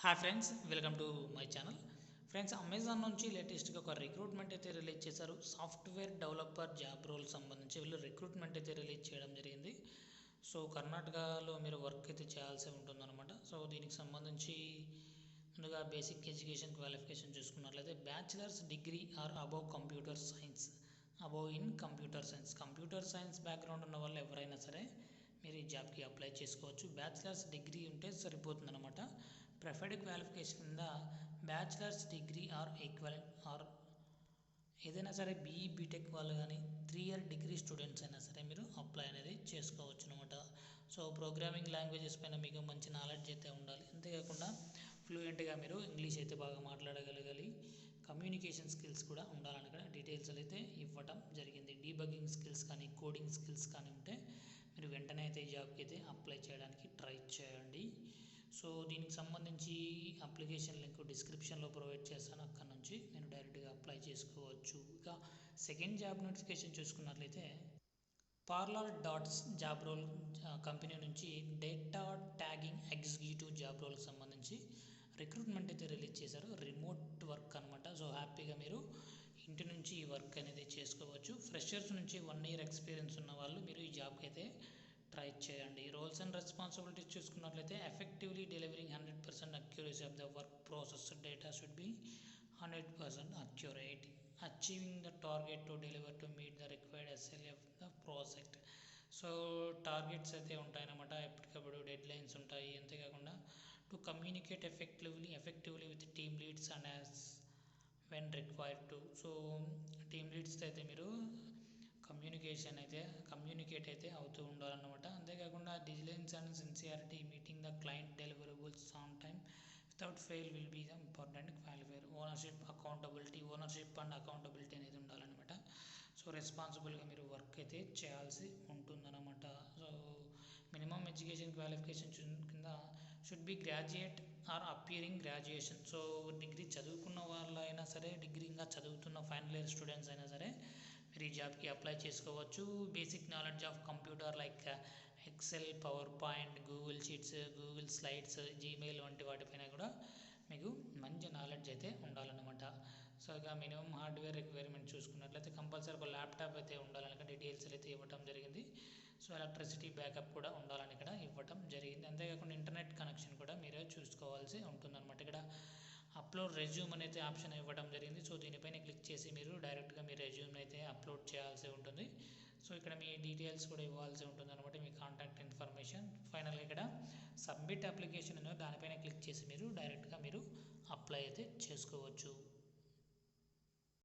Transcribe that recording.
Hi friends, welcome to my channel. Friends, Amazon నుంచి లేటెస్ట్గా ఒక రిక్రూట్మెంట్ అయితే రిలీజ్ చేశారు. సాఫ్ట్వేర్ డెవలపర్ జాబ్ రోల్ సంబంధించి వీళ్ళు రిక్రూట్మెంట్ అయితే రిలీజ్ చేయడం జరిగింది. సో కర్ణాటకలో మీరు వర్క్ అయితే చేయాల్సి ఉంటుందన్నమాట. సో దీనికి సంబంధించి ముందుగా బేసిక్ ఎడ్యుకేషన్ క్వాలిఫికేషన్ చూసుకున్నట్లయితే bachelors degree are above computer science, above in computer science background ఉన్న వాళ్ళు ఎవరైనా సరే మీరు ఈ జాబ్కి అప్లై చేసుకోవచ్చు. బ్యాచిలర్స్ డిగ్రీ ఉంటే సరిపోతుందన్నమాట. ప్రిఫర్డ్ క్వాలిఫికేషన్ కింద bachelors degree or equivalent or ఏదైనా సరే బీఈ బీటెక్ వాళ్ళు కానీ 3 ఇయర్ డిగ్రీ స్టూడెంట్స్ అయినా సరే మీరు అప్లై అనేది చేసుకోవచ్చు అనమాట. సో ప్రోగ్రామింగ్ లాంగ్వేజెస్ పైన మీకు మంచి నాలెడ్జ్ అయితే ఉండాలి. అంతేకాకుండా ఫ్లూయెంట్గా మీరు ఇంగ్లీష్ అయితే బాగా మాట్లాడగలగాలి. కమ్యూనికేషన్ స్కిల్స్ కూడా ఉండాలని కూడా డీటెయిల్స్ అయితే ఇవ్వటం జరిగింది. డీబగ్గింగ్ స్కిల్స్ కానీ కోడింగ్ స్కిల్స్ కానీ ఉంటే మీరు వెంటనే అయితే ఈ జాబ్కి అయితే అప్లై చేయడానికి ట్రై చేయండి. సో దీనికి సంబంధించి అప్లికేషన్ లింక్ డిస్క్రిప్షన్లో ప్రొవైడ్ చేస్తాను, అక్కడ నుంచి నేను డైరెక్ట్గా అప్లై చేసుకోవచ్చు. ఇక సెకండ్ జాబ్ నోటిఫికేషన్ చూసుకున్నట్లయితే Parallel Dots job role company నుంచి డేటా ట్యాగింగ్ ఎగ్జిక్యూటివ్ జాబ్ రోల్కి సంబంధించి రిక్రూట్మెంట్ అయితే రిలీజ్ చేశారు. రిమోట్ వర్క్ అనమాట. సో హ్యాపీగా మీరు ఇంటి నుంచి ఈ వర్క్ అనేది చేసుకోవచ్చు. ఫ్రెషర్స్ నుంచి 1 ఇయర్ ఎక్స్పీరియన్స్ ఉన్న వాళ్ళు మీరు ఈ జాబ్కి అయితే ట్రై చేయండి. రోల్స్ అండ్ రెస్పాన్సిబిలిటీస్ చూసుకున్నట్లయితే effectively delivering 100% accuracy of the work process, data should be 100% accurate, achieving the target to deliver to meet the required SLA of the project. So targets అయితే ఉంటాయన్నమాట, ఎప్పటికప్పుడు డెడ్ లైన్స్ ఉంటాయి. అంతేకాకుండా to communicate effectively with team leads and as when required to. So team లీడ్స్తో అయితే మీరు communicate అయితే అవుతూ ఉండాలన్నమాట. అంతేకాకుండా diligence and sincerity, meeting the client deliverables on time without fail will be the important qualifier. Ownership and accountability అనేది ఉండాలన్నమాట. So రెస్పాన్సిబుల్గా మీరు వర్క్ అయితే చేయాల్సి ఉంటుందన్నమాట. సో మినిమం ఎడ్యుకేషన్ క్వాలిఫికేషన్ కింద should be graduate or appearing graduation. So degree చదువుకున్న వాళ్ళు అయినా సరే, డిగ్రీ ఇంకా చదువుతున్న ఫైనల్ ఇయర్ స్టూడెంట్స్ అయినా సరే మీరు ఈ జాబ్కి అప్లై చేసుకోవచ్చు. Basic knowledge of computer like Excel, PowerPoint, Google Sheets, Google Slides, Gmail వంటి వాటిపైన కూడా మీకు మంచి నాలెడ్జ్ అయితే ఉండాలన్నమాట. సో ఇక మినిమం హార్డ్వేర్ రిక్వైర్మెంట్ చూసుకున్నట్లయితే కంపల్సరీ ఒక ల్యాప్టాప్ అయితే ఉండాలని డీటెయిల్స్ అయితే ఇవ్వటం జరిగింది. సో ఎలక్ట్రిసిటీ బ్యాకప్ కూడా ఉండాలని ఇక్కడ ఇవ్వటం జరిగింది. అంతేకాకుండా ఇంటర్నెట్ కనెక్షన్ కూడా మీరే చూసుకోవాల్సి ఉంటుందన్నమాట. ఇక్కడ అప్లోడ్ రెజ్యూమ్ అనేది ఆప్షన్ ఇవ్వడం జరిగింది. సో దీనిపైన క్లిక్ చేసి మీరు డైరెక్ట్గా మీ రెజ్యూమ్ అయితే అప్లోడ్ చేయాల్సి ఉంటుంది. సో ఇక్కడ మీ డీటెయిల్స్ కూడా ఇవ్వాల్సి ఉంటుంది అనమాట, మీ కాంటాక్ట్ ఇన్ఫర్మేషన్. ఫైనల్గా ఇక్కడ సబ్మిట్ అప్లికేషన్ దానిపైన క్లిక్ చేసి మీరు డైరెక్ట్గా మీరు అప్లై అయితే చేసుకోవచ్చు.